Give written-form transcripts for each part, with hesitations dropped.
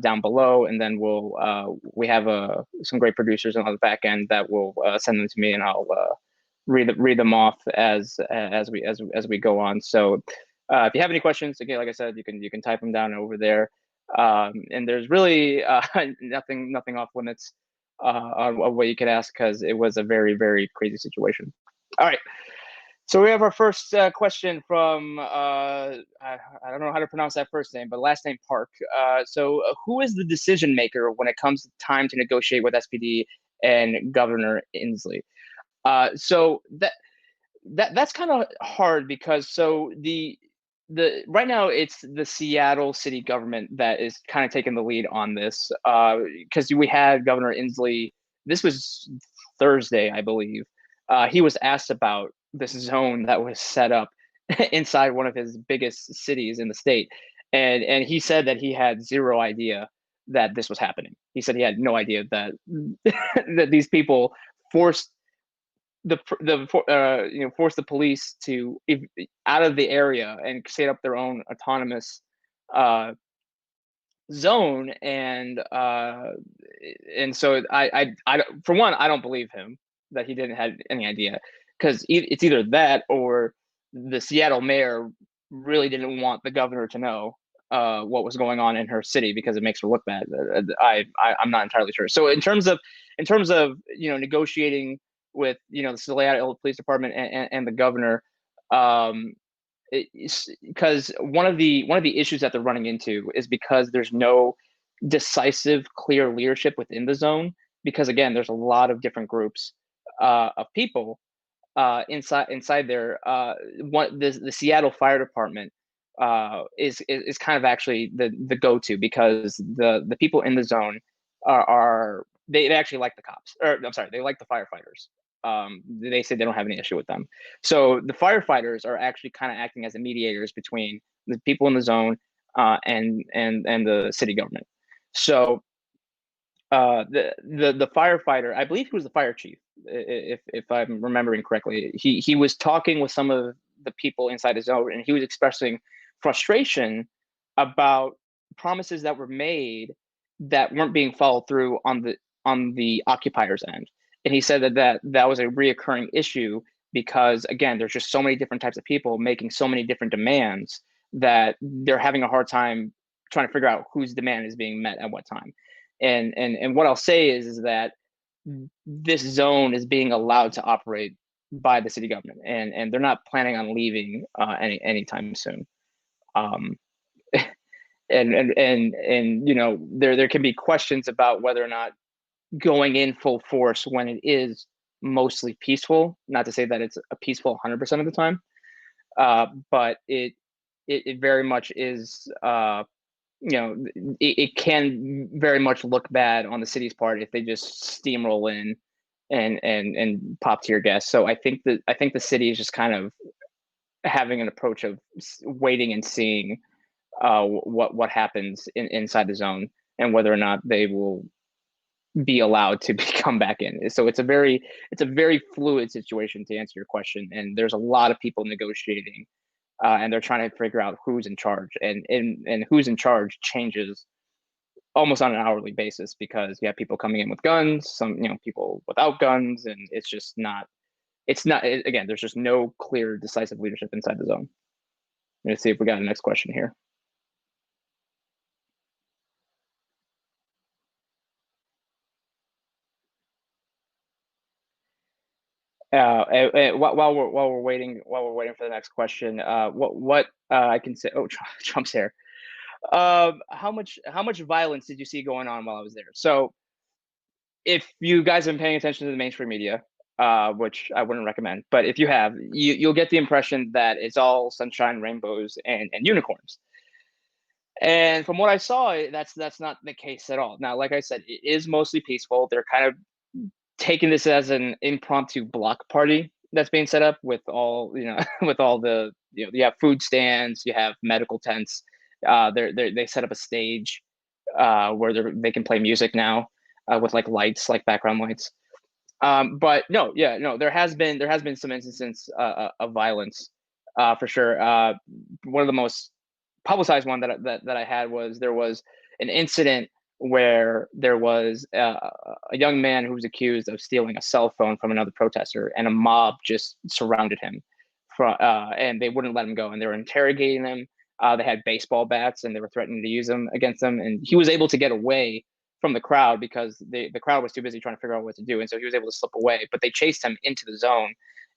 down below, and then we have some great producers on the back end that will send them to me, and I'll read them off as we go on. So if you have any questions, again, like I said, you can type them down over there. And there's really nothing off limits on what you could ask, because it was a very crazy situation. All right. So we have our first question from I don't know how to pronounce that first name, but last name Park. Who is the decision maker when it comes to time to negotiate with SPD and Governor Inslee? So that's kind of hard, because the right now it's the Seattle city government that is kind of taking the lead on this, because we had Governor Inslee. This was Thursday, I believe. He was asked about this zone that was set up inside one of his biggest cities in the state, and he said that he had zero idea that this was happening. He said he had no idea that that these people forced force the police to out of the area and set up their own autonomous zone. And so I for one, I don't believe him that he didn't have any idea, because it's either that or the Seattle mayor really didn't want the governor to know what was going on in her city, because it makes her look bad. I'm not entirely sure. So in terms of negotiating with the Seattle Police Department and the governor, because one of the issues that they're running into is because there's no decisive, clear leadership within the zone. Because again, there's a lot of different groups of people inside there. The Seattle Fire Department is kind of actually the go-to, because the people in the zone are they actually like the cops, or I'm sorry, they like the firefighters. They say they don't have any issue with them. So the firefighters are actually kind of acting as the mediators between the people in the zone and the city government. So the firefighter, I believe he was the fire chief, if I'm remembering correctly. He was talking with some of the people inside the zone, and he was expressing frustration about promises that were made that weren't being followed through on the occupiers' end. And he said that was a reoccurring issue, because again, there's just so many different types of people making so many different demands that they're having a hard time trying to figure out whose demand is being met at what time. And what I'll say is that this zone is being allowed to operate by the city government, and they're not planning on leaving anytime soon. And there can be questions about whether or not going in full force when it is mostly peaceful. Not to say that it's a peaceful 100% of the time, but it very much is. It can very much look bad on the city's part if they just steamroll in and pop tear gas. So I think the city is just kind of having an approach of waiting and seeing what happens inside the zone, and whether or not they will be allowed to come back in. So it's a very fluid situation, to answer your question, and there's a lot of people negotiating, and they're trying to figure out who's in charge, and who's in charge changes almost on an hourly basis, because you have people coming in with guns, some people without guns, and again, there's just no clear, decisive leadership inside the zone. Let's see if we got a next question here. While we're waiting for the next question, what I can say? Oh, Trump's here. How much violence did you see going on while I was there? So, if you guys have been paying attention to the mainstream media, which I wouldn't recommend, but if you have, you'll get the impression that it's all sunshine, rainbows, and unicorns. And from what I saw, that's not the case at all. Now, like I said, it is mostly peaceful. They're kind of taking this as an impromptu block party that's being set up with all with all the you have food stands, you have medical tents. They set up a stage where they can play music now with like lights, like background lights. But no, there has been some instances of violence for sure. One of the most publicized one that I had was there was an incident where there was a young man who was accused of stealing a cell phone from another protester, and a mob just surrounded him, and they wouldn't let him go, and they were interrogating him. They had baseball bats, and they were threatening to use them against him, and he was able to get away from the crowd because the crowd was too busy trying to figure out what to do, and so he was able to slip away. But they chased him into the zone,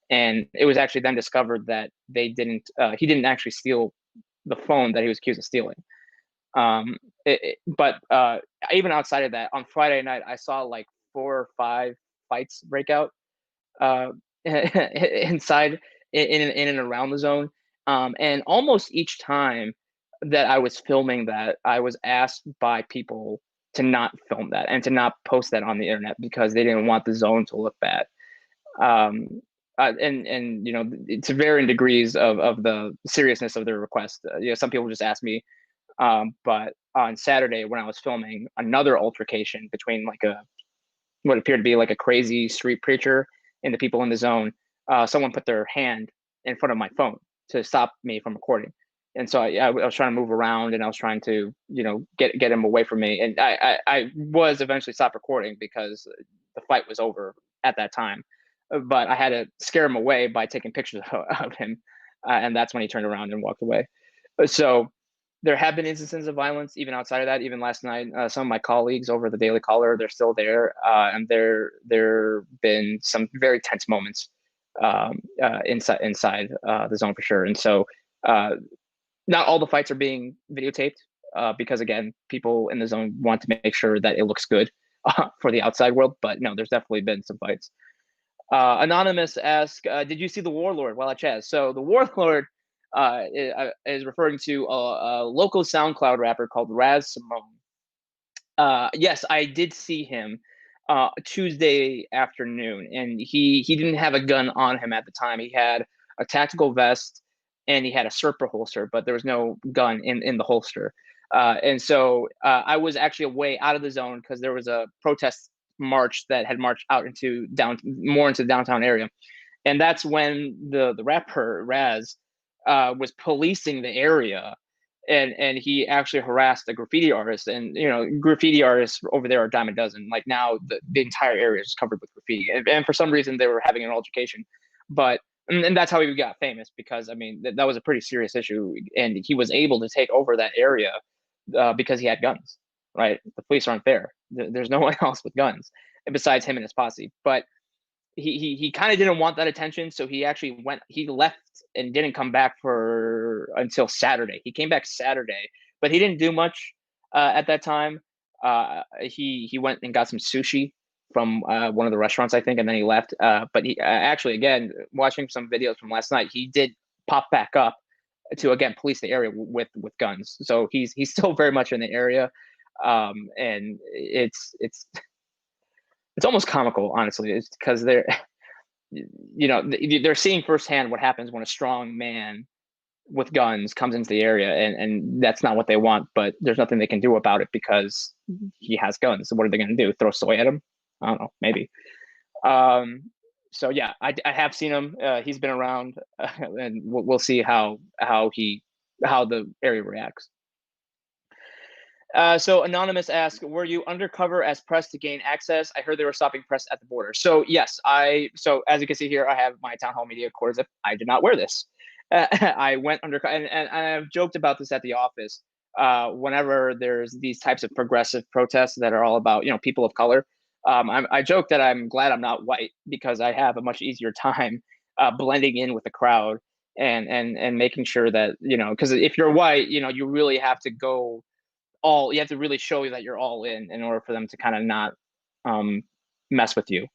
and it was actually then discovered that he didn't actually steal the phone that he was accused of stealing. But even outside of that, on Friday night, I saw like 4 or 5 fights break out inside in and around the zone. And almost each time that I was filming that, I was asked by people to not film that and to not post that on the internet because they didn't want the zone to look bad. And you know, to varying degrees of the seriousness of their request. You know, some people just asked me. But on Saturday, when I was filming another altercation between like what appeared to be like a crazy street preacher and the people in the zone, someone put their hand in front of my phone to stop me from recording. And so I was trying to move around, and I was trying to, you know, get him away from me. And I was eventually stopped recording because the fight was over at that time. But I had to scare him away by taking pictures of him. And that's when he turned around and walked away. So there have been instances of violence even outside of that. Even last night, some of my colleagues over the Daily Caller, they're still there. And there been some very tense moments inside the zone for sure. And so not all the fights are being videotaped because, again, people in the zone want to make sure that it looks good for the outside world. But no, there's definitely been some fights. Anonymous asks, did you see the Warlord while at CHAZ? So the Warlord is referring to a local SoundCloud rapper called Raz Simone. Yes, I did see him Tuesday afternoon, and he didn't have a gun on him at the time. He had a tactical vest and he had a Serpa holster, but there was no gun in the holster. And so I was actually away out of the zone because there was a protest march that had marched out into more into the downtown area. And that's when the rapper Raz was policing the area, and he actually harassed a graffiti artist. And you know, graffiti artists over there are a dime a dozen. Like now the entire area is covered with graffiti, and for some reason they were having an altercation. But and that's how he got famous, because I mean that was a pretty serious issue, and he was able to take over that area because he had guns. Right, the police aren't there. There's no one else with guns besides him and his posse. But he kind of didn't want that attention, so he left and didn't come back until Saturday. He came back Saturday, but he didn't do much at that time. He went and got some sushi from one of the restaurants, I think, and then he left. But he actually, again, watching some videos from last night, he did pop back up to again police the area with guns. So he's still very much in the area, and it's almost comical, honestly. It's because they're seeing firsthand what happens when a strong man with guns comes into the area, and that's not what they want, but there's nothing they can do about it because he has guns. So what are they going to do? Throw soy at him? I don't know, maybe. So yeah, I have seen him. He's been around, and we'll see how the area reacts. So Anonymous asks, were you undercover as press to gain access? I heard they were stopping press at the border. So yes, so as you can see here, I have my town hall media cord zip. I did not wear this. I went undercover, and I've joked about this at the office. Whenever there's these types of progressive protests that are all about, people of color, I joke that I'm glad I'm not white, because I have a much easier time blending in with the crowd and making sure that, because if you're white, you really have to go you have to really show that you're all in order for them to kind of not mess with you.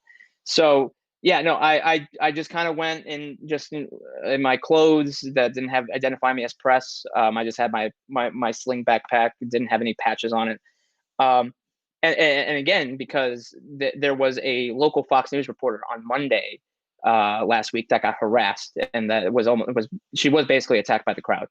So yeah, no, I just kind of went in just in my clothes that didn't identify me as press. I just had my sling backpack, didn't have any patches on it. And again, because there was a local Fox News reporter on Monday last week that got harassed, and that she was basically attacked by the crowd.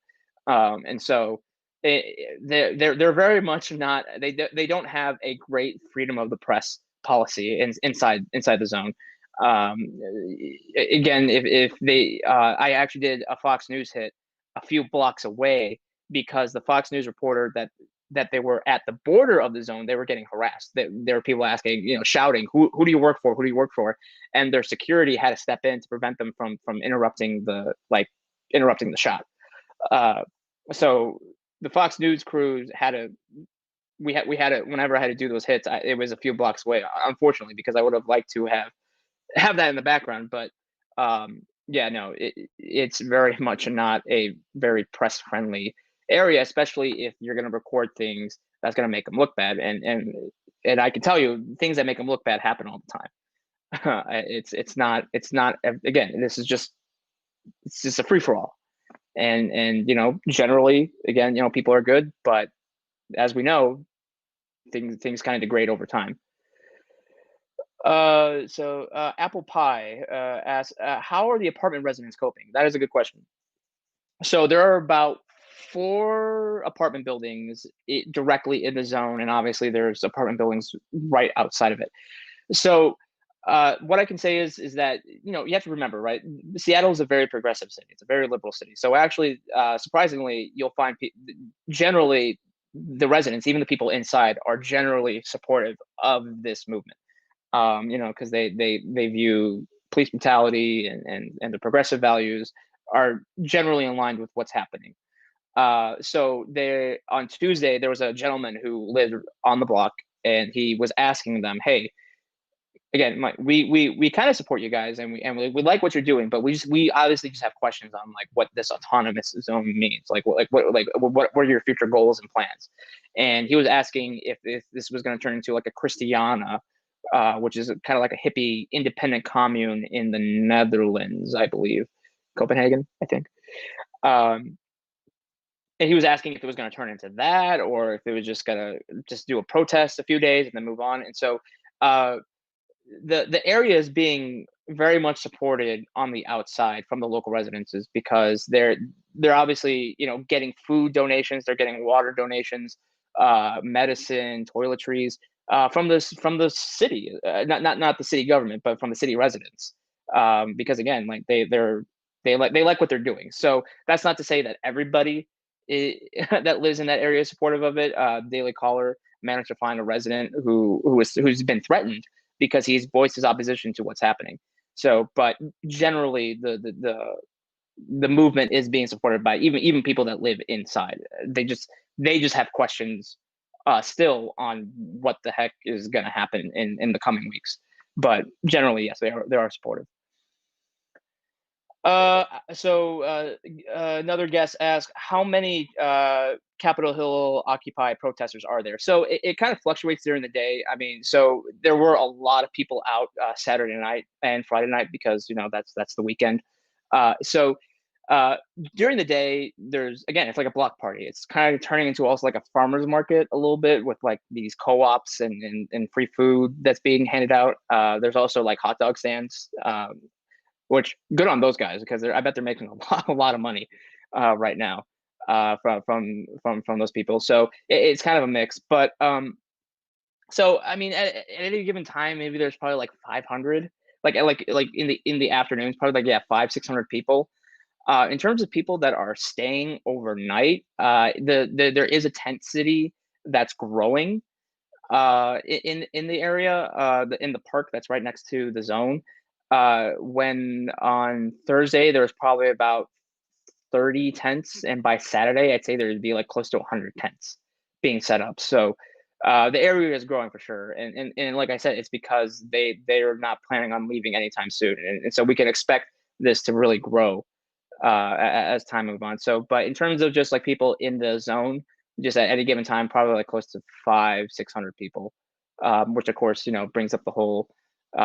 And so they're very much not, they don't have a great freedom of the press policy inside the zone. Again, if they I actually did a Fox News hit a few blocks away, because the Fox News reporter that that they were at the border of the zone, they were getting harassed. There were people asking, shouting, who do you work for? Who do you work for? And their security had to step in to prevent them from interrupting the shot. So the Fox News crews had to, we had it whenever I had to do those hits. It was a few blocks away, unfortunately, because I would have liked to have that in the background. But yeah, no, it's very much not a very press friendly area, especially if you're going to record things that's going to make them look bad. And I can tell you, things that make them look bad happen all the time. It's not again, it's just a free for all. And generally, again, people are good, but as we know, things kind of degrade over time. So Apple Pie asks, how are the apartment residents coping? That is a good question. So there are about 4 apartment buildings directly in the zone, and obviously there's apartment buildings right outside of it. So what I can say is that you have to remember, right? Seattle is a very progressive city. It's a very liberal city. So actually, surprisingly, you'll find generally the residents, even the people inside, are generally supportive of this movement. Because they view police brutality and the progressive values are generally in line with what's happening. So there on Tuesday, there was a gentleman who lived on the block, and he was asking them, "Hey, again, we kind of support you guys, and we like what you're doing, but we obviously just have questions on like what this autonomous zone means, what are your future goals and plans?" And he was asking if this was going to turn into like a Christiana, which is kind of like a hippie independent commune in the Netherlands, I believe, Copenhagen, I think. And he was asking if it was going to turn into that, or if it was just going to just do a protest a few days and then move on. And so the area is being very much supported on the outside from the local residences, because they're obviously getting food donations, they're getting water donations, medicine, toiletries from the city, not the city government, but from the city residents, because again, like they like what they're doing. So that's not to say that everybody that lives in that area is supportive of it. Daily Caller managed to find a resident who's been threatened because he's voiced his opposition to what's happening. So, but generally, the movement is being supported by even people that live inside. They just have questions still on what the heck is going to happen in the coming weeks. But generally, yes, they are supportive. So another guest asked, how many Capitol Hill Occupy protesters are there? So it kind of fluctuates during the day. I mean, so there were a lot of people out Saturday night and Friday night, because that's the weekend. So during the day, it's like a block party. It's kind of turning into also like a farmer's market a little bit, with like these co-ops and free food that's being handed out. There's also like hot dog stands, which good on those guys, because I bet they're making a lot of money right now from those people. So it's kind of a mix. But so I mean, at any given time, maybe there's probably like 500, like in the afternoons, probably like 500-600 people. In terms of people that are staying overnight, there is a tent city that's growing in the area, in the park that's right next to the zone. When on Thursday there was probably about 30 tents, and by Saturday I'd say there'd be like close to 100 tents being set up. So the area is growing for sure, and like I said, it's because they're not planning on leaving anytime soon, and so we can expect this to really grow as time moves on. So, but in terms of just like people in the zone, just at any given time, probably like close to 500-600 people, which of course brings up the whole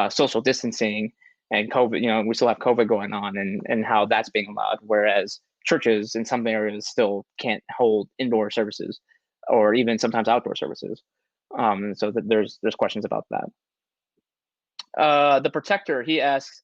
social distancing and COVID. We still have COVID going on, and how that's being allowed, whereas churches in some areas still can't hold indoor services, or even sometimes outdoor services. So there's questions about that. The Protector, he asks,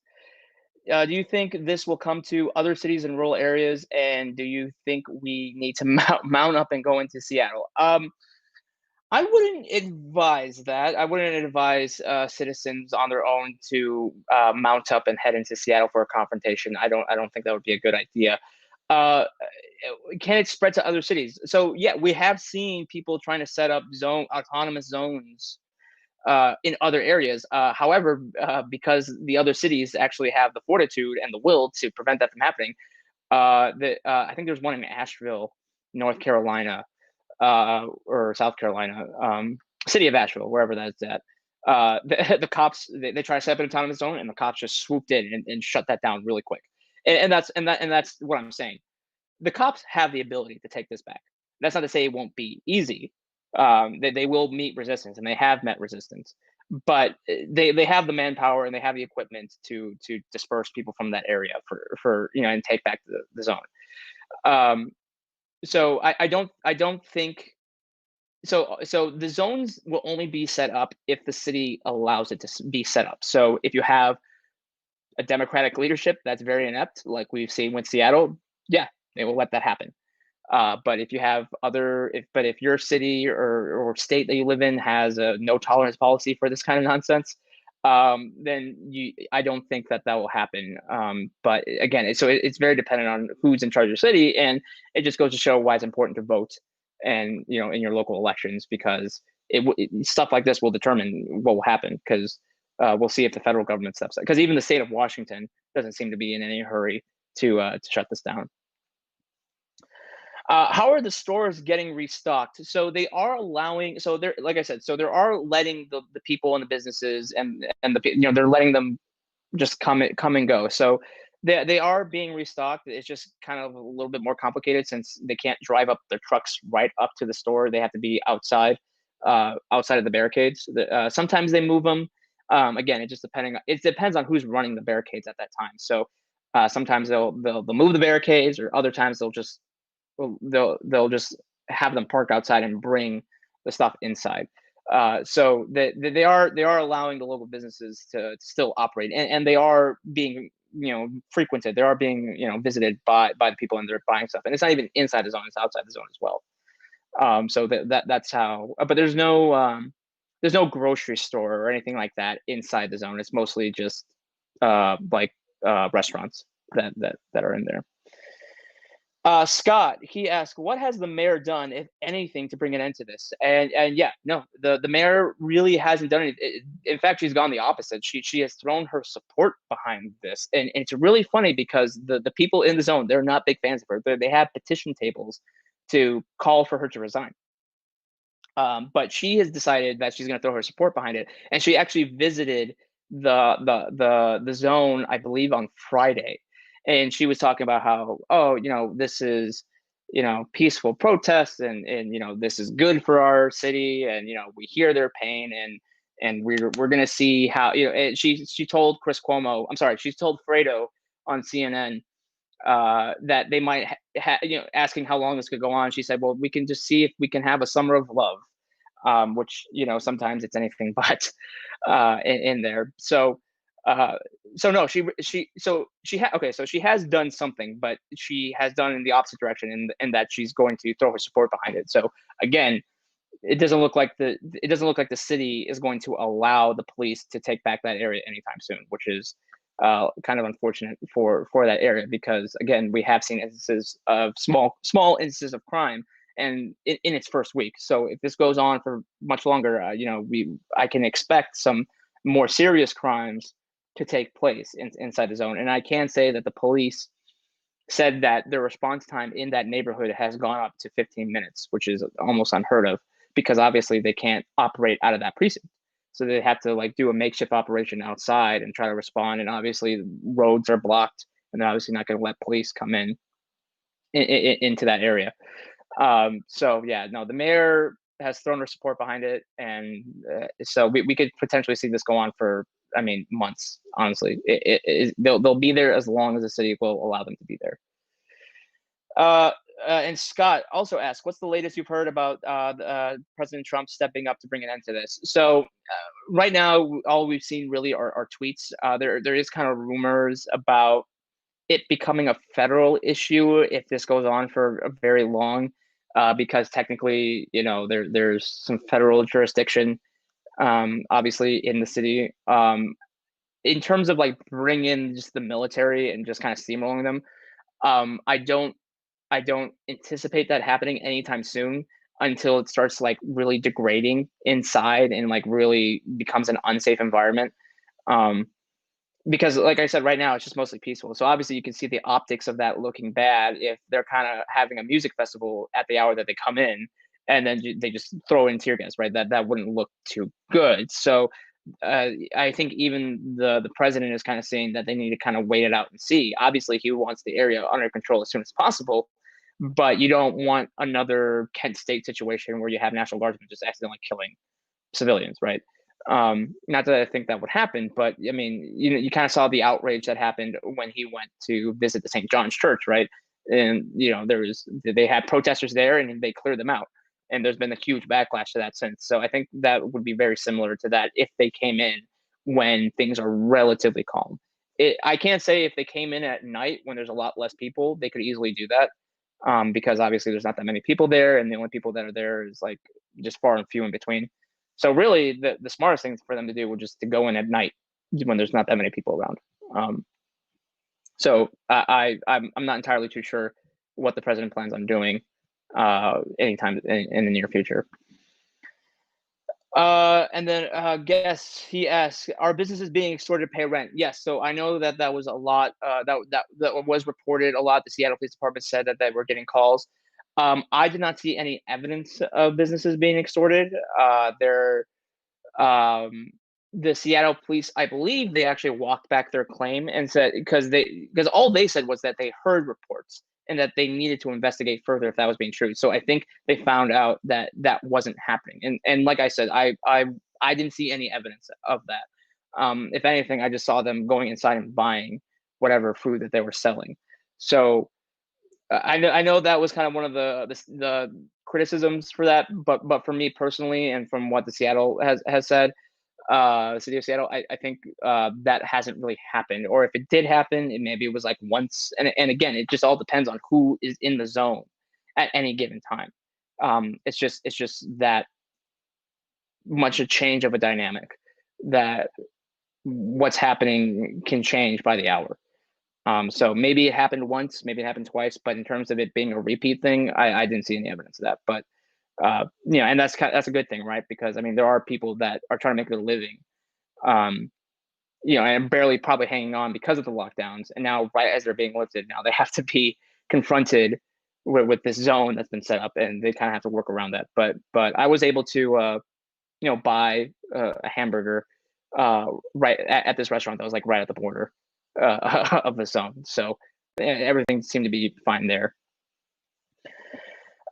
do you think this will come to other cities and rural areas? And do you think we need to mount up and go into Seattle? I wouldn't advise that. I wouldn't advise citizens on their own to mount up and head into Seattle for a confrontation. I don't think that would be a good idea. Uh, can it spread to other cities? So yeah, we have seen people trying to set up autonomous zones in other areas. However, because the other cities actually have the fortitude and the will to prevent that from happening, I think there's one in Asheville, North Carolina, or South Carolina, city of Asheville, wherever that's at. The cops they try to set up an autonomous zone, and the cops just swooped in and shut that down really quick. And that's what I'm saying. The cops have the ability to take this back. That's not to say it won't be easy. They will meet resistance, and they have met resistance. But they have the manpower and they have the equipment to disperse people from that area for and take back the zone. Um, so I don't think so the zones will only be set up if the city allows it to be set up. So if you have a democratic leadership that's very inept, like we've seen with Seattle, yeah, they will let that happen. But if you have if your city or state that you live in has a no tolerance policy for this kind of nonsense, then I don't think that will happen. But again, it's very dependent on who's in charge of your city, and it just goes to show why it's important to vote, and in your local elections, because stuff like this will determine what will happen. Because we'll see if the federal government steps up. Because even the state of Washington doesn't seem to be in any hurry to shut this down. How are the stores getting restocked? So they are allowing. So they're, like I said, so they are letting the people and the businesses and they're letting them just come and go. So they are being restocked. It's just kind of a little bit more complicated since they can't drive up their trucks right up to the store. They have to be outside of the barricades. Sometimes they move them. Again, it depends on who's running the barricades at that time. So sometimes they'll move the barricades, or other times they'll just have them park outside and bring the stuff inside. So they are allowing the local businesses to still operate, and they are being frequented. They are being visited by the people, and they're buying stuff. And it's not even inside the zone; it's outside the zone as well. So that's how. But there's no grocery store or anything like that inside the zone. It's mostly just restaurants that are in there. Scott, he asked, what has the mayor done, if anything, to bring an end to this? And yeah, no, the mayor really hasn't done it. In fact, she's gone the opposite. She has thrown her support behind this. And it's really funny because the people in the zone, they're not big fans of her. They have petition tables to call for her to resign. But she has decided that she's going to throw her support behind it. And she actually visited the zone, I believe, on Friday. And she was talking about how, this is, peaceful protests, and this is good for our city, and we hear their pain, and we're gonna see how, and she told she told Fredo on CNN that they might asking how long this could go on. She said, well, we can just see if we can have a summer of love, which sometimes it's anything but in there. So no, she has done something, but she has done in the opposite direction, in that she's going to throw her support behind it. So again, it doesn't look like the city is going to allow the police to take back that area anytime soon, which is kind of unfortunate for that area, because again, we have seen instances of small instances of crime, and in its first week. So if this goes on for much longer, I can expect some more serious crimes to take place inside the zone. And I can say that the police said that the response time in that neighborhood has gone up to 15 minutes, which is almost unheard of, because obviously they can't operate out of that precinct. So they have to do a makeshift operation outside and try to respond. And obviously roads are blocked, and they're obviously not going to let police come into that area. So yeah, no, the mayor has thrown her support behind it, and so we could potentially see this go on for, months. Honestly, they'll be there as long as the city will allow them to be there. And Scott also asked, what's the latest you've heard about President Trump stepping up to bring an end to this? So right now, all we've seen really are tweets. There is kind of rumors about it becoming a federal issue if this goes on for a very long, because technically, there's some federal jurisdiction, obviously, in the city. In terms of bringing in just the military and just kind of steamrolling them, I don't I don't anticipate that happening anytime soon until it starts like really degrading inside and like really becomes an unsafe environment. Um, because like I said, right now it's just mostly peaceful. So obviously you can see the optics of that looking bad if they're kind of having a music festival at the hour that they come in, and then they just throw in tear gas, right? That wouldn't look too good. So I think even the president is kind of saying that they need to kind of wait it out and see. Obviously, he wants the area under control as soon as possible, but you don't want another Kent State situation where you have National Guardsmen just accidentally killing civilians, right? Not that I think that would happen, but I mean, you kind of saw the outrage that happened when he went to visit the St. John's Church, right? And they had protesters there, and they cleared them out. And there's been a huge backlash to that since. So I think that would be very similar to that if they came in when things are relatively calm. I can't say if they came in at night when there's a lot less people, they could easily do that. Because obviously there's not that many people there, and the only people that are there is like just far and few in between. So really, the smartest thing for them to do would just to go in at night when there's not that many people around. So I'm not entirely too sure what the president plans on doing anytime in the near future. And then guess he asks, are businesses being extorted to pay rent? Yes. So I know that was a lot. That was reported a lot. The Seattle Police Department said that they were getting calls. I did not see any evidence of businesses being extorted. The Seattle police, I believe, they actually walked back their claim and said because all they said was that they heard reports and that they needed to investigate further if that was being true. So I think they found out that that wasn't happening. And like I said, I didn't see any evidence of that. If anything, I just saw them going inside and buying whatever food that they were selling. So I know that was kind of one of the criticisms for that, but for me personally, and from what the Seattle has said, city of Seattle, I think that hasn't really happened. Or if it did happen, maybe it was like once. And again, it just all depends on who is in the zone at any given time. It's just that much a change of a dynamic that what's happening can change by the hour. So maybe it happened once, maybe it happened twice, but in terms of it being a repeat thing, I didn't see any evidence of that. But and that's a good thing, right? Because I mean, there are people that are trying to make their living, and barely probably hanging on because of the lockdowns. And now, right as they're being lifted, now they have to be confronted with this zone that's been set up, and they kind of have to work around that. But I was able to, buy a hamburger right at this restaurant that was like right at the border of the zone. So everything seemed to be fine there.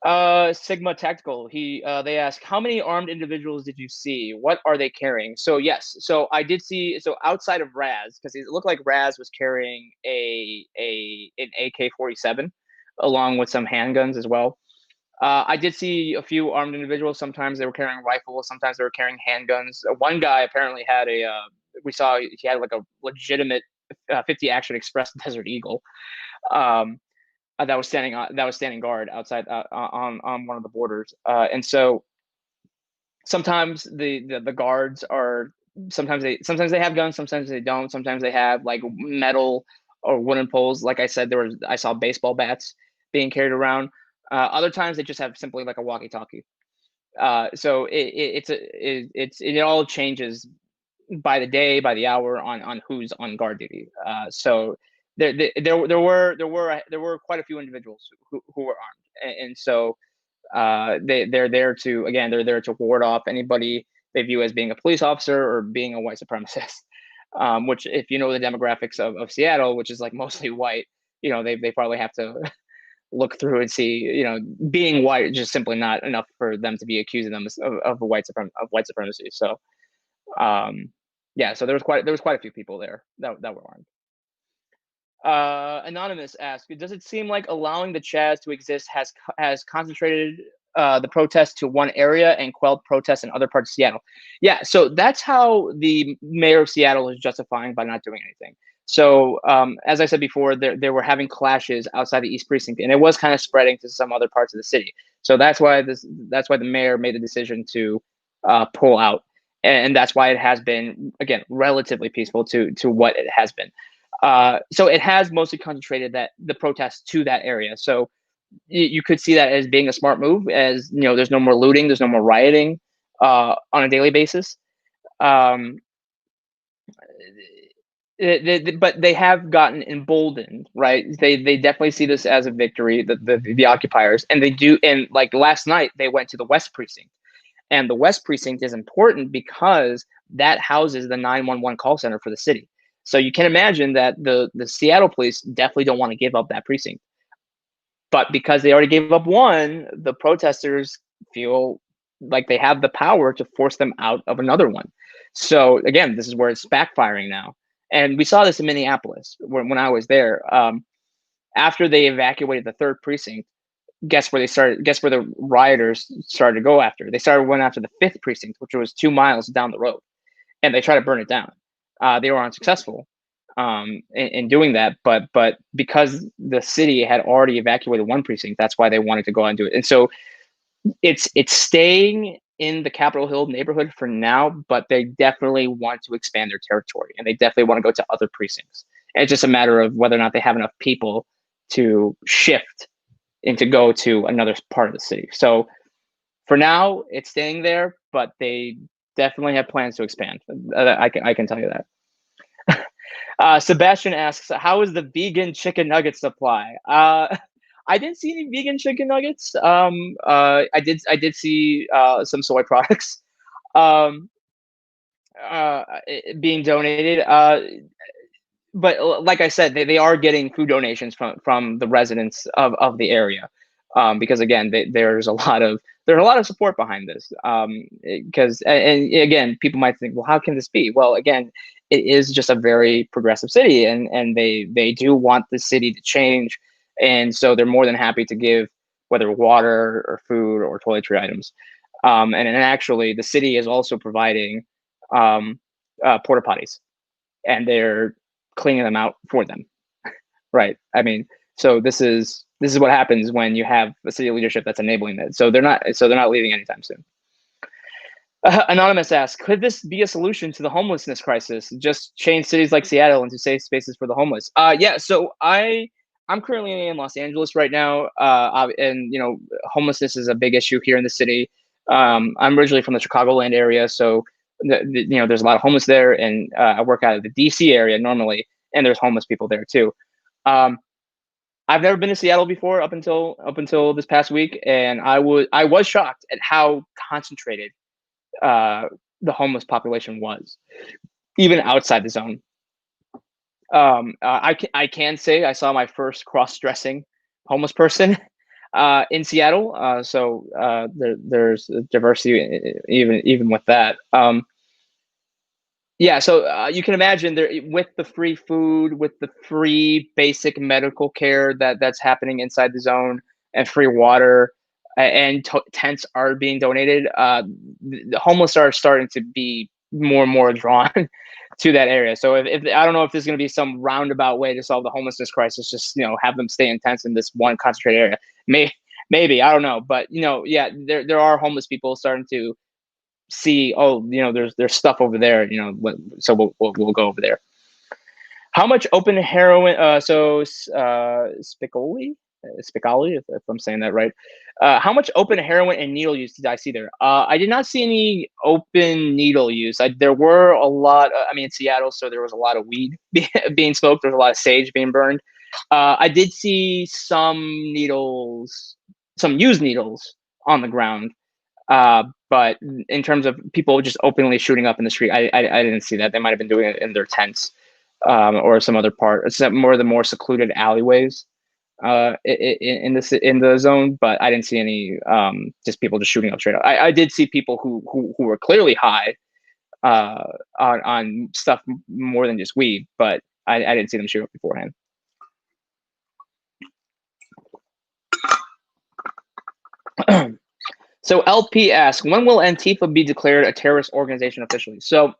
Sigma Tactical. They ask, how many armed individuals did you see? What are they carrying? So yes, so I did see. So outside of Raz, because it looked like Raz was carrying an AK-47 along with some handguns as well. I did see a few armed individuals. Sometimes they were carrying rifles. Sometimes they were carrying handguns. One guy apparently had we saw he had like a legitimate 50 Action Express Desert Eagle. That was standing guard outside on one of the borders, and so sometimes the guards are sometimes they have guns, sometimes they don't, sometimes they have like metal or wooden poles. Like I said, I saw baseball bats being carried around. Other times they just have simply like a walkie-talkie. So it all changes by the day, by the hour, on who's on guard duty. So there were quite a few individuals who were armed, and so they're there to ward off anybody they view as being a police officer or being a white supremacist. Which, if you know the demographics of Seattle, which is like mostly white, they probably have to look through and see, being white is just simply not enough for them to be accusing them of white supremacy. So yeah, so there was quite a few people there that were armed. Anonymous asked, does it seem like allowing the CHAZ to exist has concentrated the protests to one area and quelled protests in other parts of Seattle? Yeah, so that's how the mayor of Seattle is justifying by not doing anything. So as I said before, they were having clashes outside the East Precinct, and it was kind of spreading to some other parts of the city. So that's why the mayor made the decision to pull out, and that's why it has been, again, relatively peaceful to what it has been. So it has mostly concentrated the protests to that area. So you could see that as being a smart move, as there's no more looting, there's no more rioting on a daily basis. Um, but they have gotten emboldened, right? They definitely see this as a victory, the occupiers, and they do. And like last night, they went to the West Precinct, and the West Precinct is important because that houses the 911 call center for the city. So you can imagine that the Seattle police definitely don't want to give up that precinct. But because they already gave up one, the protesters feel like they have the power to force them out of another one. So again, this is where it's backfiring now. And we saw this in Minneapolis when I was there. After they evacuated the third precinct, guess where the rioters started to go after? They started going after the fifth precinct, which was 2 miles down the road, and they tried to burn it down. They were unsuccessful in doing that, but because the city had already evacuated one precinct, that's why they wanted to go out and do it. And so it's staying in the Capitol Hill neighborhood for now, but they definitely want to expand their territory, and they definitely want to go to other precincts. And it's just a matter of whether or not they have enough people to shift and to go to another part of the city. So for now, it's staying there, but they definitely have plans to expand. I can tell you that. Sebastian asks, how is the vegan chicken nugget supply? I didn't see any vegan chicken nuggets. I did see some soy products being donated. But like I said, they are getting food donations from the residents of the area, because again, there's a lot of support behind this. Because and again, people might think, well, how can this be? Well, again, it is just a very progressive city, and they do want the city to change, and so they're more than happy to give, whether water or food or toiletry items. And actually, the city is also providing porta potties, and they're cleaning them out for them. Right. I mean, so this is what happens when you have a city leadership that's enabling that. So they're not leaving anytime soon. Anonymous asks, could this be a solution to the homelessness crisis? Just change cities like Seattle into safe spaces for the homeless? Yeah. So I'm currently in Los Angeles right now, and homelessness is a big issue here in the city. I'm originally from the Chicagoland area, so there's a lot of homeless there, and I work out of the DC area normally, and there's homeless people there too. I've never been to Seattle before up until this past week, and I was shocked at how concentrated the homeless population was, even outside the zone. I can say I saw my first cross-dressing homeless person in Seattle. So there's diversity even with that. Yeah, so you can imagine there, with the free food, with the free basic medical care that's happening inside the zone, and free water, and tents are being donated. The homeless are starting to be more and more drawn to that area. So if I don't know if there's going to be some roundabout way to solve the homelessness crisis, just have them stay in tents in this one concentrated area. Maybe I don't know, but yeah, there are homeless people starting to see, oh, there's stuff over there, so we'll go over there. How much open heroin? Spicoli, if I'm saying that right. How much open heroin and needle use did I see there? I did not see any open needle use. There were a lot. In Seattle, so there was a lot of weed being smoked. There was a lot of sage being burned. I did see some needles, some used needles on the ground. But in terms of people just openly shooting up in the street, I didn't see that. They might have been doing it in their tents, or some other part. It's the more secluded alleyways in the zone. But I didn't see any just people just shooting up straight up. I did see people who were clearly high on stuff more than just weed, but I didn't see them shoot up beforehand. So LP asks, when will Antifa be declared a terrorist organization officially? So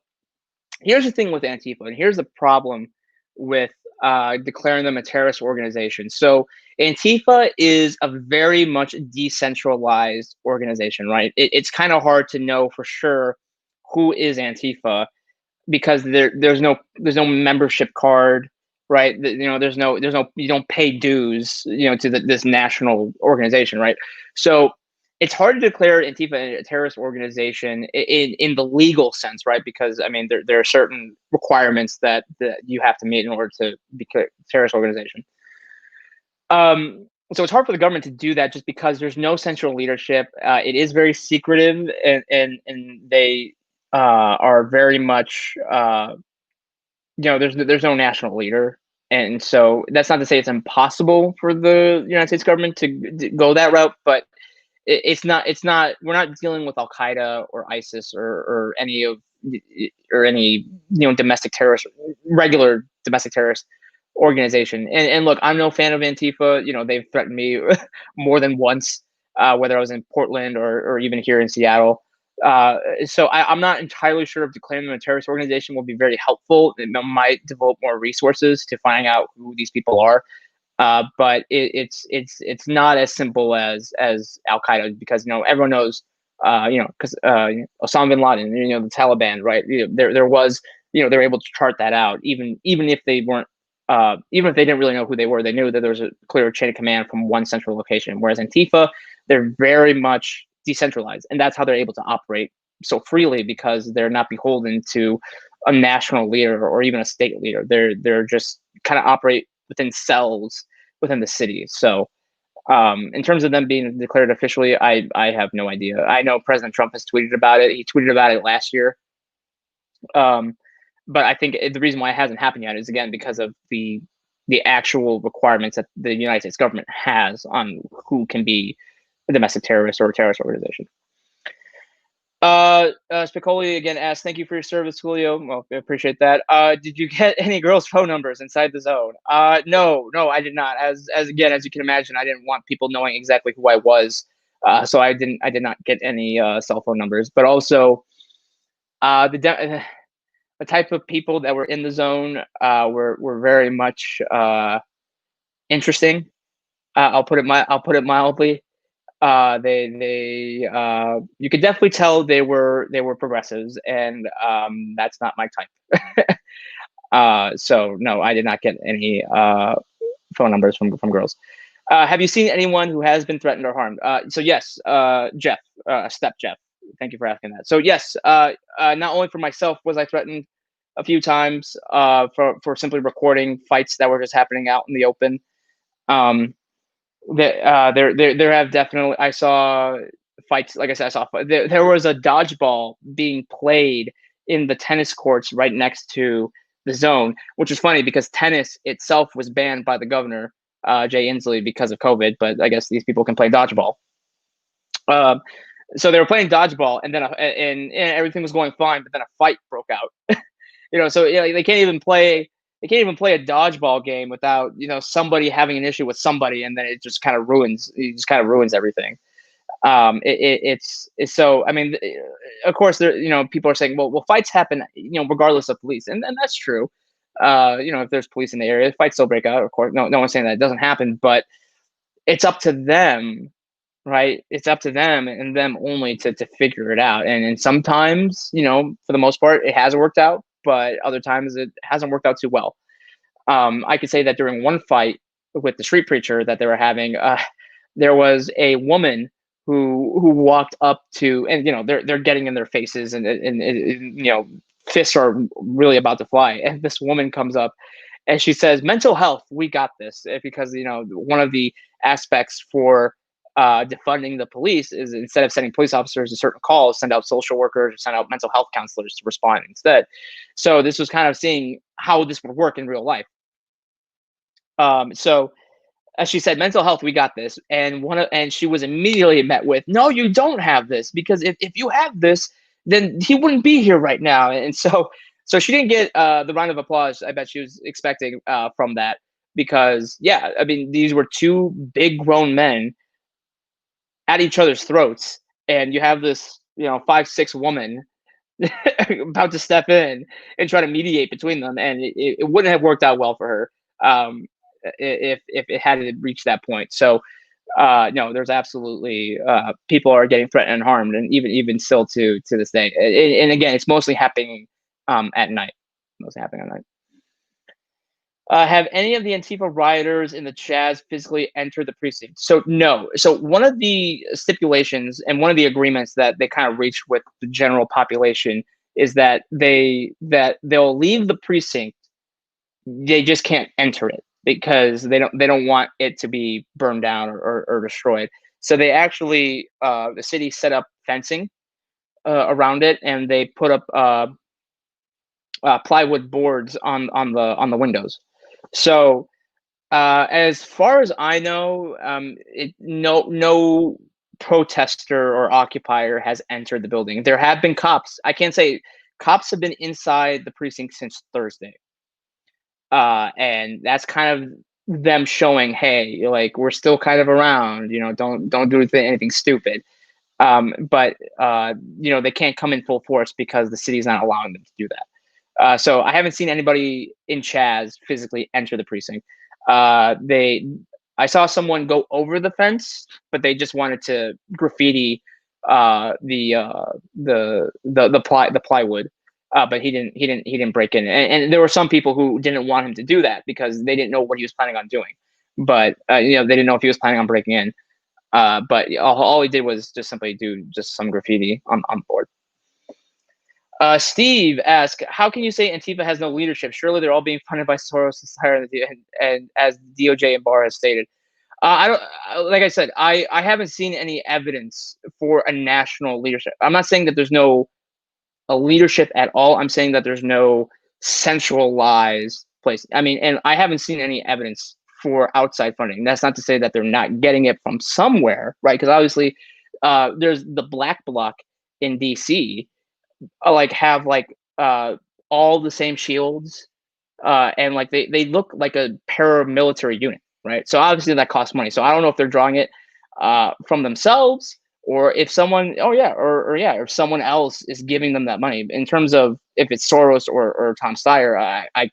here's the thing with Antifa, and here's the problem with declaring them a terrorist organization. So Antifa is a very much decentralized organization, right? It's kind of hard to know for sure who is Antifa, because there's no membership card. right? There's no, you don't pay dues, to this national organization, right? So it's hard to declare Antifa a terrorist organization in the legal sense, right? Because I mean, there are certain requirements that you have to meet in order to be a terrorist organization. So it's hard for the government to do that just because there's no central leadership. It is very secretive, and they are very much, there's no national leader. And so that's not to say it's impossible for the United States government to go that route, but it's not, we're not dealing with Al Qaeda or ISIS or any of, or any, domestic terrorist, regular domestic terrorist organization. And look, I'm no fan of Antifa. They've threatened me more than once, whether I was in Portland or even here in Seattle. So I'm not entirely sure if declaring them a terrorist organization will be very helpful. It might devote more resources to finding out who these people are. But it's not as simple as Al Qaeda, because everyone knows, because Osama bin Laden, the Taliban, right? There was, they were able to chart that out, even if they weren't, even if they didn't really know who they were, they knew that there was a clear chain of command from one central location. Whereas Antifa, they're very much decentralized, and that's how they're able to operate so freely, because they're not beholden to a national leader or even a state leader. They're just kind of operate within cells within the city. So in terms of them being declared officially, I have no idea. I know President Trump has tweeted about it. He tweeted about it last year. But I think the reason why it hasn't happened yet is, again, because of the actual requirements that the United States government has on who can be a domestic terrorist or a terrorist organization. Spicoli again asks, thank you for your service, Julio. Well, I appreciate that. Did you get any girls' phone numbers inside the zone? No, I did not. As you can imagine, I didn't want people knowing exactly who I was. So I did not get any cell phone numbers. But also, the type of people that were in the zone were very much interesting. I'll put it mildly. You could definitely tell they were progressives, and that's not my type. So no, I did not get any phone numbers from girls. Have you seen anyone who has been threatened or harmed? So yes, Jeff, Step Jeff. Thank you for asking that. So yes, not only for myself was I threatened a few times for simply recording fights that were just happening out in the open. There have definitely, I saw fights. Like I said, there was a dodgeball being played in the tennis courts right next to the zone, which is funny because tennis itself was banned by the governor, Jay Inslee, because of COVID. But I guess these people can play dodgeball. So they were playing dodgeball, and then and everything was going fine, but then a fight broke out. So they can't even play a dodgeball game without somebody having an issue with somebody, and then it just kind of ruins everything. It's so, I mean, of course there, people are saying, well fights happen regardless of police, and that's true. If there's police in the area, fights still break out, of course. No one's saying that it doesn't happen, but it's up to them, right? It's up to them and them only to figure it out. And sometimes, for the most part, it has worked out, but other times it hasn't worked out too well. I could say that during one fight with the street preacher that they were having, there was a woman who walked up to, and they're getting in their faces, and fists are really about to fly, and this woman comes up and she says, "Mental health, we got this," because one of the aspects for defunding the police is, instead of sending police officers to certain calls, send out social workers or send out mental health counselors to respond instead. So this was kind of seeing how this would work in real life. So as she said, "Mental health, we got this," and she was immediately met with, "No, you don't have this, because if you have this, then he wouldn't be here right now." And so she didn't get the round of applause I bet she was expecting from that, because yeah, I mean, these were two big grown men at each other's throats, and you have this 5'6" woman about to step in and try to mediate between them, and it wouldn't have worked out well for her if it had reached that point. So no, there's absolutely people are getting threatened and harmed, and even still to this day. And again, it's mostly happening at night. Have any of the Antifa rioters in the CHAZ physically entered the precinct? So no. So one of the stipulations and one of the agreements that they kind of reached with the general population is that they'll leave the precinct. They just can't enter it because they don't want it to be burned down or destroyed. So they actually the city set up fencing around it, and they put up plywood boards on the windows. So as far as I know, no protester or occupier has entered the building. There have been cops. I can't say cops have been inside the precinct since Thursday, and that's kind of them showing, hey, like we're still kind of around. Don't do anything stupid. But they can't come in full force because the city's not allowing them to do that. So I haven't seen anybody in Chaz physically enter the precinct. I saw someone go over the fence, but they just wanted to graffiti the plywood. But he didn't break in, and there were some people who didn't want him to do that because they didn't know what he was planning on doing. But they didn't know if he was planning on breaking in. But all he did was just simply do just some graffiti on board. Steve asked, how can you say Antifa has no leadership? Surely they're all being funded by Soros and as DOJ and Barr has stated. I don't, like I said, I haven't seen any evidence for a national leadership. I'm not saying that there's no a leadership at all. I'm saying that there's no centralized place. I mean, and I haven't seen any evidence for outside funding. That's not to say that they're not getting it from somewhere, right? Because obviously, there's the Black Bloc in DC, have all the same shields, and like they look like a paramilitary unit, right? So obviously that costs money. So I don't know if they're drawing it from themselves or if someone, or if someone else is giving them that money. In terms of if it's Soros or Tom Steyer, I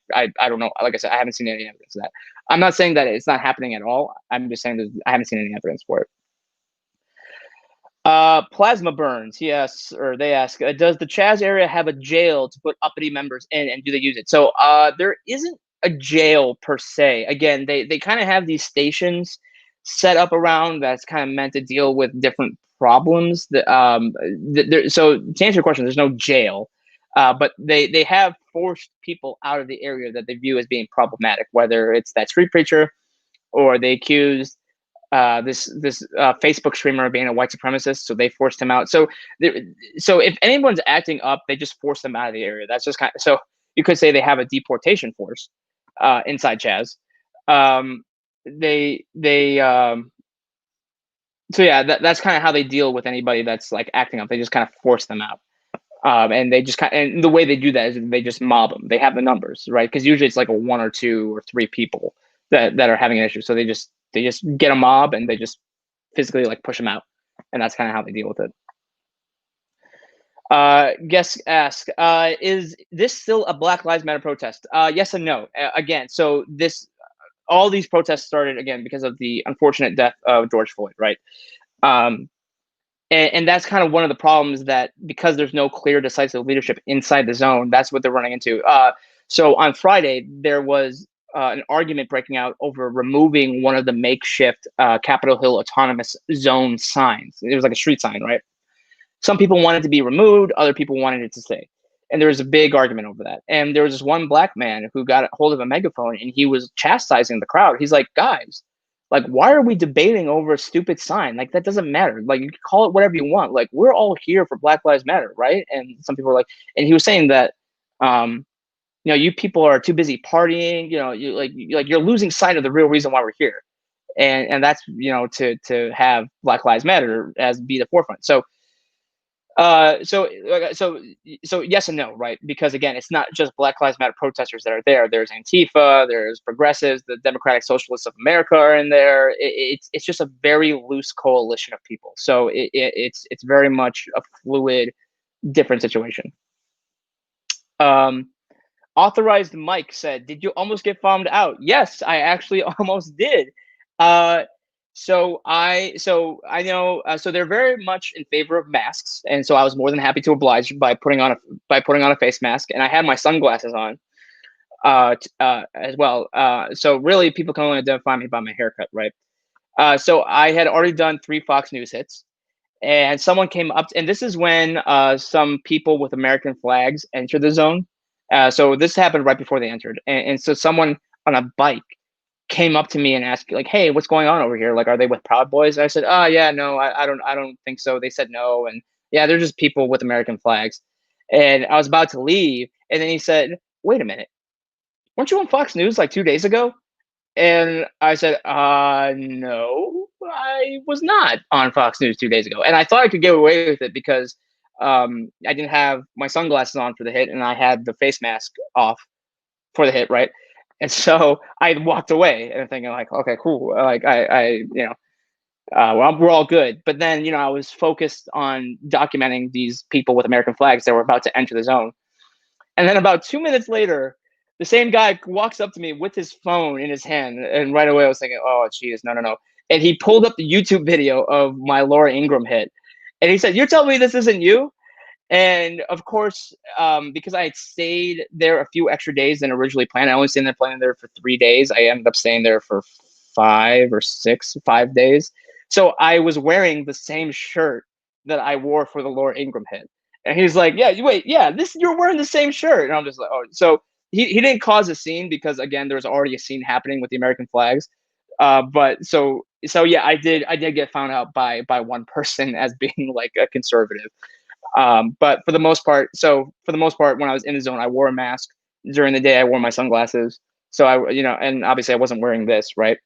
don't know. Like I said, I haven't seen any evidence of that. I'm not saying that it's not happening at all. I'm just saying that I haven't seen any evidence for it. Plasma Burns, yes, or they ask, does the Chaz area have a jail to put uppity members in, and do they use it? So there isn't a jail per se. Again, they kind of have these stations set up around that's kind of meant to deal with different problems. So to answer your question, there's no jail, but they have forced people out of the area that they view as being problematic, whether it's that street preacher or they accused this Facebook streamer being a white supremacist, so they forced him out. So if anyone's acting up, they just force them out of the area. That's just kind of, so you could say they have a deportation force inside Chaz. So yeah, that's kind of how they deal with anybody that's like acting up. They just kind of force them out. And they just and the way they do that is they just mob them. They have the numbers, right? Because usually it's like a 1 or 2 or 3 people that are having an issue. So they just get a mob and they just physically like push them out, and that's kind of how they deal with it. Guest ask, is this still a Black Lives Matter protest? Yes and no. Again, so all these protests started again because of the unfortunate death of George Floyd, right? And that's kind of one of the problems, that because there's no clear, decisive leadership inside the zone, that's what they're running into. So on Friday, there was an argument breaking out over removing one of the makeshift Capitol Hill Autonomous Zone signs. It was like a street sign, right? Some people wanted it to be removed, other people wanted it to stay. And there was a big argument over that. And there was this one black man who got a hold of a megaphone and he was chastising the crowd. He's like, guys, like, why are we debating over a stupid sign? Like, that doesn't matter. Like, you can call it whatever you want. Like, we're all here for Black Lives Matter, right? And some people were like, and he was saying that, you people are too busy partying. You're losing sight of the real reason why we're here, and that's to have Black Lives Matter as be the forefront. So yes and no, right? Because again, it's not just Black Lives Matter protesters that are there. There's Antifa, there's progressives, the Democratic Socialists of America are in there. It's just a very loose coalition of people. So it's very much a fluid, different situation. Authorized Mike said, "Did you almost get found out?" Yes, I actually almost did. So I know. So they're very much in favor of masks, and so I was more than happy to oblige by putting on a face mask, and I had my sunglasses on. as well. So really, people can only identify me by my haircut, right? So I had already done 3 Fox News hits, and someone came up, and this is when some people with American flags entered the zone. So this happened right before they entered, and so someone on a bike came up to me and asked like, "Hey, what's going on over here? Like, are they with Proud Boys?" And I said, "Oh yeah, no, I don't think so." They said no, and yeah, they're just people with American flags. And I was about to leave, and then he said, "Wait a minute, weren't you on Fox News like 2 days ago?" And I said, no, I was not on Fox News 2 days ago. And I thought I could get away with it because I didn't have my sunglasses on for the hit and I had the face mask off for the hit, right? And so I walked away and thinking like, okay, cool. Like well, we're all good. But then, I was focused on documenting these people with American flags that were about to enter the zone. And then about 2 minutes later, the same guy walks up to me with his phone in his hand. And right away I was thinking, oh, geez, no, no, no. And he pulled up the YouTube video of my Laura Ingraham hit. And he said, "You're telling me this isn't you?" And of course, because I had stayed there a few extra days than originally planned, I only stayed there planning there for 3 days. I ended up staying there for 5 days. So I was wearing the same shirt that I wore for the Laura Ingraham hit. And he's like, "Yeah, wait, yeah, you're wearing the same shirt." And I'm just like, "Oh." So he didn't cause a scene because again, there's already a scene happening with the American flags. But so yeah, I did get found out by one person as being like a conservative. But for the most part, when I was in the zone, I wore a mask. During the day, I wore my sunglasses. So and obviously I wasn't wearing this, right?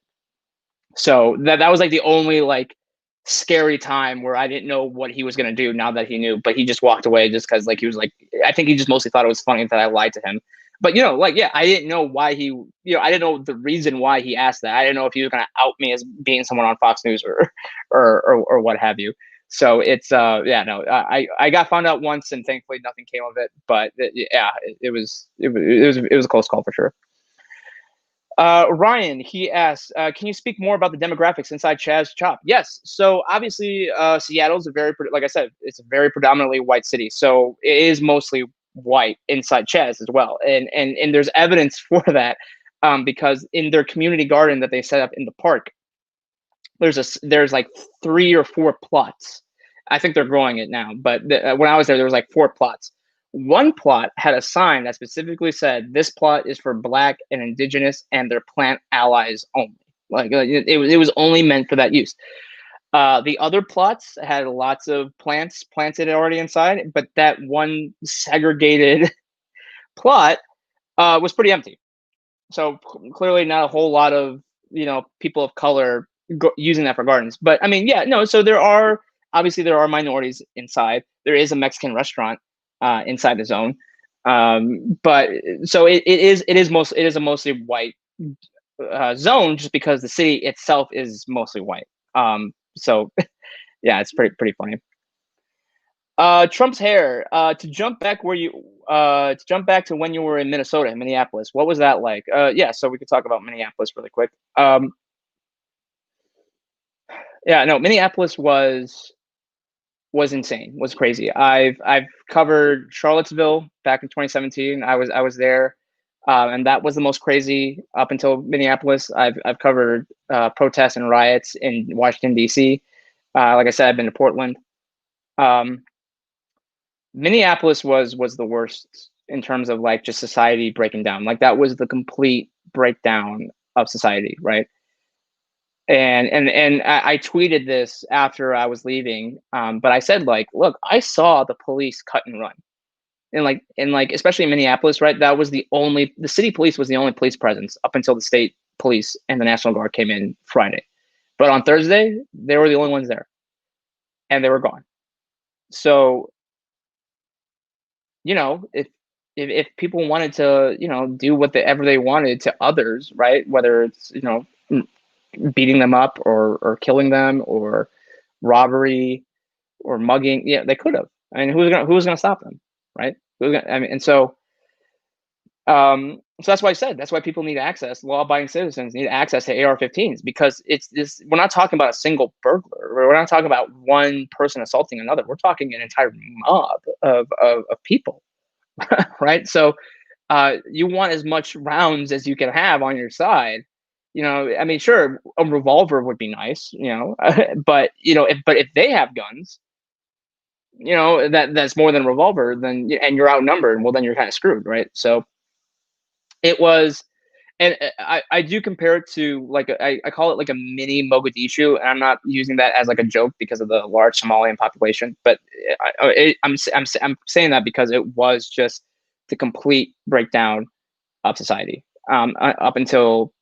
So that was like the only like scary time where I didn't know what he was gonna do now that he knew, but he just walked away just because like he was like I think he just mostly thought it was funny that I lied to him. But like yeah, I didn't know why I didn't know the reason why he asked that. I didn't know if he was gonna out me as being someone on Fox News or what have you. So it's yeah, no, I got found out once and thankfully nothing came of it. But yeah, it was a close call for sure. Ryan, he asks, can you speak more about the demographics inside Chaz Chop? Yes. So obviously, Seattle's like I said, it's a very predominantly white city. So it is mostly white inside Chaz as well. And there's evidence for that because in their community garden that they set up in the park, there's like 3 or 4 plots. I think they're growing it now, but when I was there was like 4 plots. One plot had a sign that specifically said, "This plot is for Black and Indigenous and their plant allies only." Like it was only meant for that use. The other plots had lots of plants planted already inside, but that one segregated plot was pretty empty. So clearly, not a whole lot of people of color using that for gardens. But I mean, yeah, no. So obviously there are minorities inside. There is a Mexican restaurant inside the zone. But so it is a mostly white zone just because the city itself is mostly white. So yeah, it's pretty funny. Trump's hair. To jump back to when you were in Minnesota, in Minneapolis, what was that like? Yeah, so we could talk about Minneapolis really quick. Yeah, no, Minneapolis was insane, was crazy. I've covered Charlottesville back in 2017. I was there, and that was the most crazy up until Minneapolis. I've covered protests and riots in Washington D.C. Like I said, I've been to Portland. Minneapolis was the worst in terms of like just society breaking down. Like that was the complete breakdown of society, right? And I tweeted this after I was leaving, but I said like, look, I saw the police cut and run, and especially in Minneapolis, right? The city police was the only police presence up until the state police and the National Guard came in Friday, but on Thursday they were the only ones there, and they were gone. So if people wanted to do whatever they wanted to others, right? Whether it's beating them up or killing them or robbery or mugging, yeah, they could have. I mean, who was gonna stop them, right? I mean, and so that's why I said that's why people need access. Law-abiding citizens need access to AR-15s because it's this. We're not talking about a single burglar. We're not talking about one person assaulting another. We're talking an entire mob of people, right? So you want as much rounds as you can have on your side. I mean, sure, a revolver would be nice, but if they have guns, that's more than a revolver, then and you're outnumbered, well, then you're kind of screwed, right? So it was, and I do compare it to like I call it like a mini Mogadishu, and I'm not using that as like a joke because of the large Somalian population, but I'm saying that because it was just the complete breakdown of society up until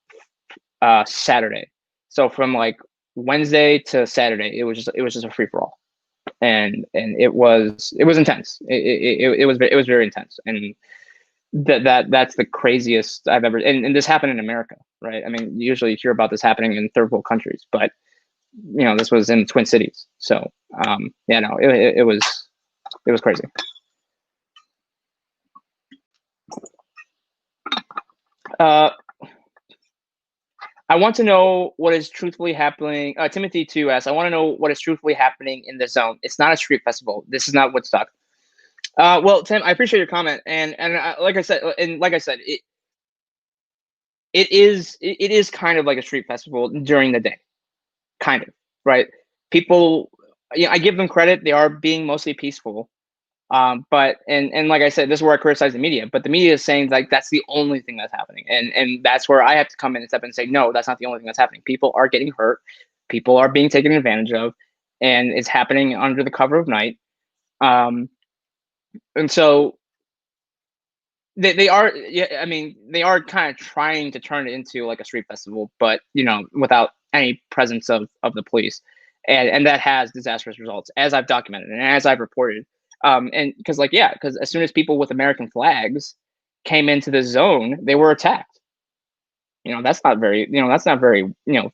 Saturday. So from like Wednesday to Saturday, it was just a free for all, and it was intense. It was very intense, and that's the craziest I've ever. And this happened in America, right? I mean, usually you hear about this happening in third world countries, but this was in Twin Cities. So yeah, no, it was crazy. I want to know what is truthfully happening. Timothy 2 asks, I want to know what is truthfully happening in the zone. It's not a street festival. This is not Woodstock. Well, Tim, I appreciate your comment, and like I said, it is kind of like a street festival during the day, kind of, right? People, I give them credit; they are being mostly peaceful. But like I said, this is where I criticize the media. But the media is saying like that's the only thing that's happening, and that's where I have to come in and step in and say, no, that's not the only thing that's happening. People are getting hurt, people are being taken advantage of, and it's happening under the cover of night. And so they are, yeah, I mean, they are kind of trying to turn it into like a street festival, but without any presence of the police, and that has disastrous results, as I've documented and as I've reported. And because as soon as people with American flags came into the zone, they were attacked. That's not very,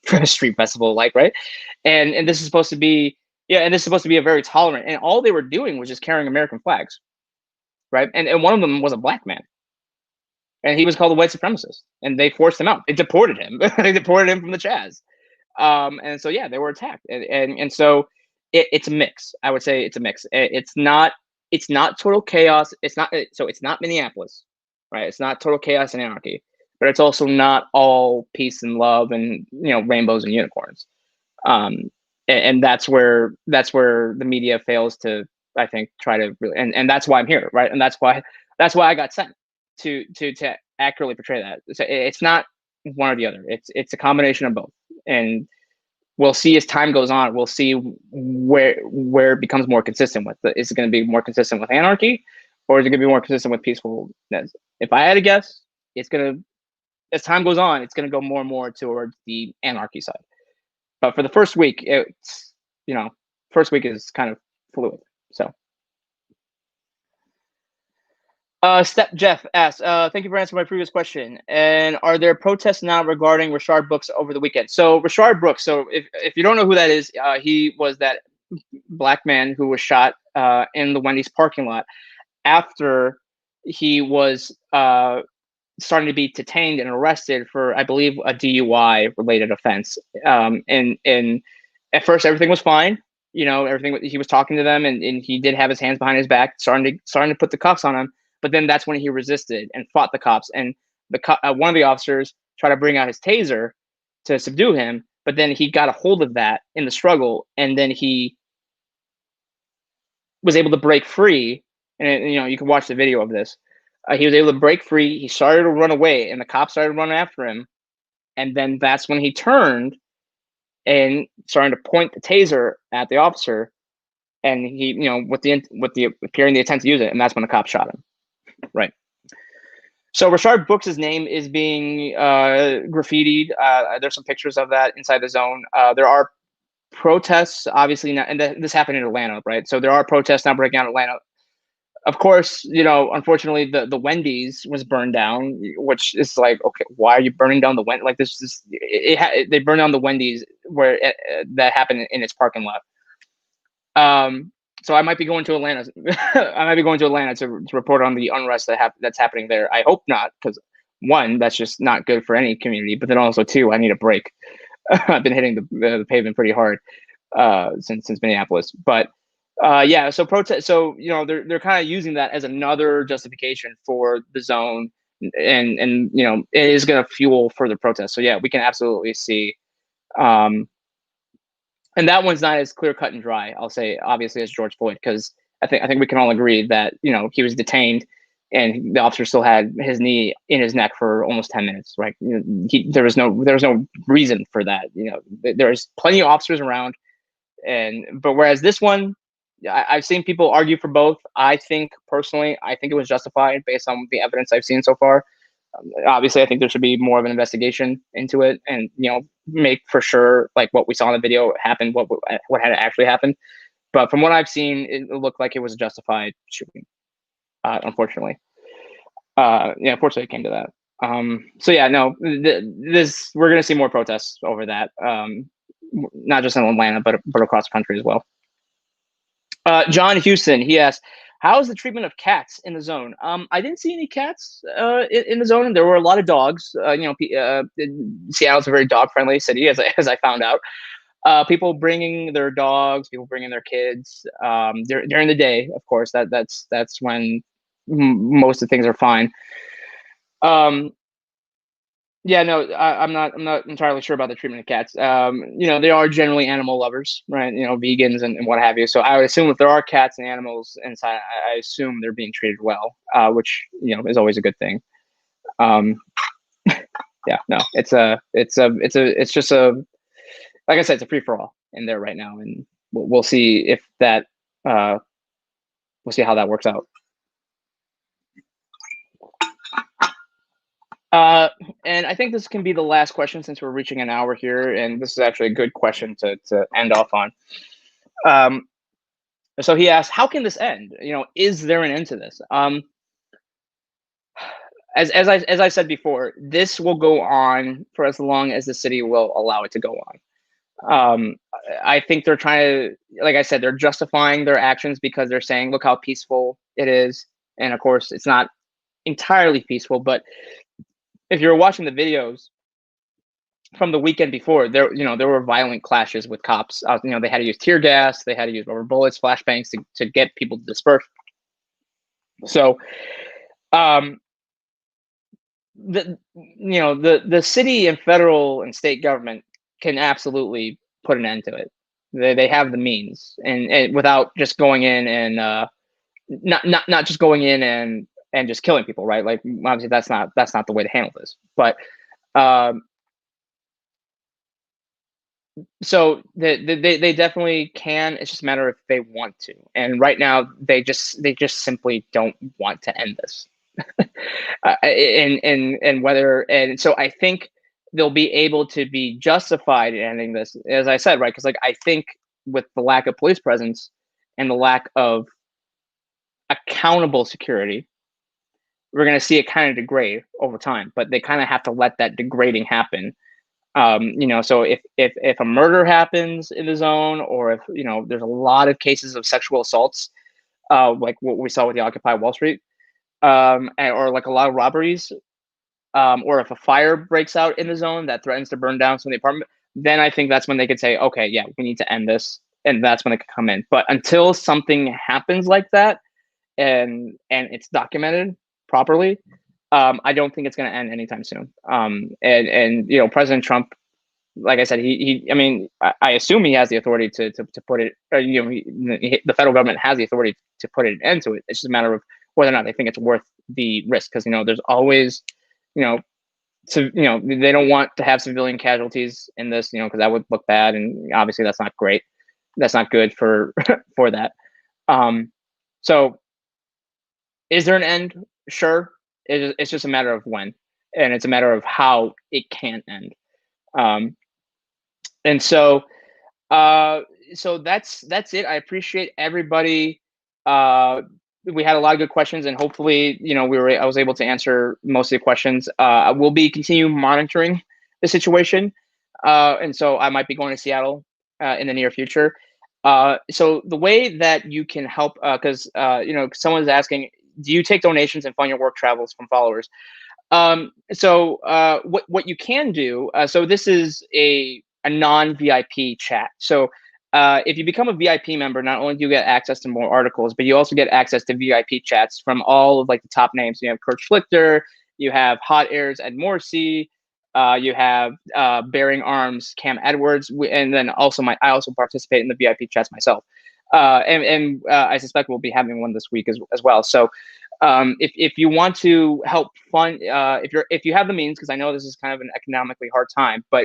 for a street festival, like, right? And this is supposed to be, and this is supposed to be a very tolerant, and all they were doing was just carrying American flags, right? And one of them was a black man, and he was called a white supremacist, and they forced him out. They deported him. They deported him from the CHAZ. And so yeah, they were attacked, and so it's a mix. I would say it's a mix. It's not total chaos. It's not Minneapolis, right? It's not total chaos and anarchy, but it's also not all peace and love and rainbows and unicorns. And that's where the media fails to, I think, try to really, and that's why I'm here, right? And that's why I got sent to accurately portray that. So it's not one or the other. It's a combination of both, and we'll see as time goes on. We'll see where it becomes more consistent with. Is it going to be more consistent with anarchy, or is it going to be more consistent with peacefulness? If I had to guess, it's going to, as time goes on, it's going to go more and more towards the anarchy side. But for the first week, it's first week is kind of fluid. So. Step Jeff asks, thank you for answering my previous question. And are there protests now regarding Rashard Brooks over the weekend? So Rashard Brooks, so if you don't know who that is, he was that black man who was shot in the Wendy's parking lot after he was starting to be detained and arrested for, I believe, a DUI related offense. And at first everything was fine. Everything, he was talking to them, and he did have his hands behind his back, starting to put the cuffs on him. But then that's when he resisted and fought the cops, and one of the officers tried to bring out his taser to subdue him. But then he got a hold of that in the struggle, and then he was able to break free. And you can watch the video of this. He was able to break free. He started to run away, and the cops started running after him. And then that's when he turned and started to point the taser at the officer, and he, with the appearing the intent to use it, and that's when the cop shot him. Right. So Rashard Brooks' name is being graffitied. There's some pictures of that inside the zone. There are protests, obviously, now, and this happened in Atlanta, right? So there are protests now breaking out in Atlanta. Of course, unfortunately, the Wendy's was burned down, which is like, okay, why are you burning down the Wendy's? Like they burned down the Wendy's where that happened in its parking lot. So I might be going to Atlanta. I might be going to Atlanta to report on the unrest that's happening there. I hope not, because one, that's just not good for any community. But then also two, I need a break. I've been hitting the pavement pretty hard since Minneapolis. But yeah, so protest. So they're kind of using that as another justification for the zone and you know, it is going to fuel further protests. So yeah, we can absolutely see. And that one's not as clear cut and dry, I'll say, obviously, as George Floyd, because I think we can all agree that, you know, he was detained and the officer still had his knee in his neck for almost 10 minutes, right? You know, there was no reason for that. You know, there's plenty of officers around, but whereas this one, I've seen people argue for both. I think personally, I think it was justified based on the evidence I've seen so far. Obviously, I think there should be more of an investigation into it, and you know, make for sure like what we saw in the video happened, what had actually happened. But from what I've seen, it looked like it was a justified shooting. Unfortunately, yeah, unfortunately, it came to that. So yeah, no, this we're gonna see more protests over that, not just in Atlanta, but across the country as well. John Houston, he asked, how is the treatment of cats in the zone? I didn't see any cats in the zone. There were a lot of dogs. You know, Seattle's a very dog-friendly city, as I found out. People bringing their dogs, people bringing their kids during the day. Of course, that's when most of the things are fine. Yeah, no, I'm not entirely sure about the treatment of cats. You know, they are generally animal lovers, right? You know, vegans and what have you. So I would assume if there are cats and animals inside, I assume they're being treated well, which, you know, is always a good thing. Yeah, no, it's just a, like I said, it's a free for all in there right now, and we'll see if that, we'll see how that works out. And I think this can be the last question since we're reaching an hour here, and this is actually a good question to end off on. So he asked, how can this end? You know, is there an end to this? As I said before, this will go on for as long as the city will allow it to go on. I think they're trying to, like I said, they're justifying their actions because they're saying, look how peaceful it is. And of course, it's not entirely peaceful, but if you're watching the videos from the weekend before, there were violent clashes with cops. You know, they had to use tear gas, they had to use rubber bullets, flashbangs to get people to disperse. So, the city and federal and state government can absolutely put an end to it. They have the means, and without just going in and not just going in and just killing people, right? Like, obviously that's not the way to handle this. But so they definitely can. It's just a matter if they want to. And right now they just simply don't want to end this. And so I think they'll be able to be justified in ending this, as I said, right? Because like I think with the lack of police presence and the lack of accountable security, we're going to see it kind of degrade over time. But they kind of have to let that degrading happen. So if a murder happens in the zone, or if there's a lot of cases of sexual assaults, like what we saw with the Occupy Wall Street, or like a lot of robberies, or if a fire breaks out in the zone that threatens to burn down some of the apartment, then I think that's when they could say, okay, yeah, we need to end this, and that's when they could come in. But until something happens like that, and it's documented properly, I don't think it's going to end anytime soon. And President Trump, like I said, I assume he has the authority to put it. The federal government has the authority to put an end to it. It's just a matter of whether or not they think it's worth the risk, because there's always, they don't want to have civilian casualties in this, because that would look bad, and obviously that's not great. That's not good for for that. So, is there an end? Sure. It's just a matter of when, and it's a matter of how it can end. And so that's it. I appreciate everybody. We had a lot of good questions, and hopefully, I was able to answer most of the questions. I will be continue monitoring the situation, and so I might be going to Seattle in the near future. So the way that you can help, because someone's asking, do you take donations and fund your work travels from followers? So what you can do, so this is a non-VIP chat. So if you become a VIP member, not only do you get access to more articles, but you also get access to VIP chats from all of like the top names. You have Kurt Schlichter, You have Hot Airs Ed Morrissey. You have Bearing Arms Cam Edwards, and then also I also participate in the VIP chats myself, and I suspect we'll be having one this week as well. So if you want to help fund, if you have the means, because I know this is kind of an economically hard time, but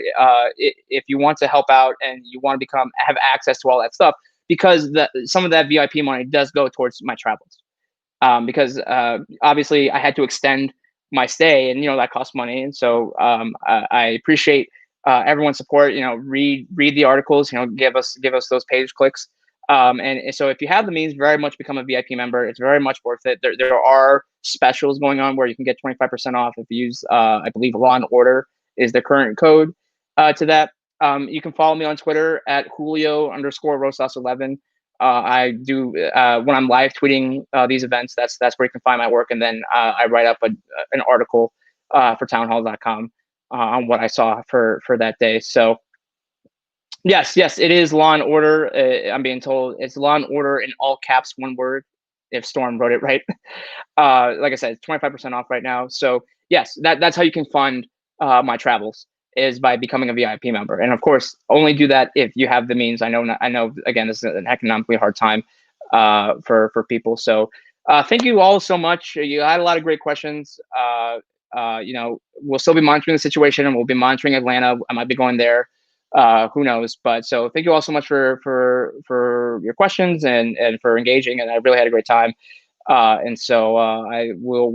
if you want to help out and you want to have access to all that stuff, because some of that VIP money does go towards my travels, because obviously I had to extend my stay, and that costs money, and so I appreciate everyone's support. Read the articles. Give us those page clicks. And so if you have the means, very much become a VIP member. It's very much worth it. There are specials going on where you can get 25% off if you use, I believe, Law and Order is the current code to that. You can follow me on Twitter at Julio_Rosas11. I do when I'm live tweeting these events. That's where you can find my work, and then I write up an article for townhall.com on what I saw for that day. So. Yes, it is Law and Order. I'm being told it's Law and Order in all caps, one word. If Storm wrote it right, like I said, it's 25% off right now. So yes, that's how you can fund my travels, is by becoming a VIP member. And of course, only do that if you have the means. I know. Again, this is an economically hard time for people. So thank you all so much. You had a lot of great questions. We'll still be monitoring the situation, and we'll be monitoring Atlanta. I might be going there. Who knows? But so thank you all so much for your questions and for engaging, and I really had a great time. And so I will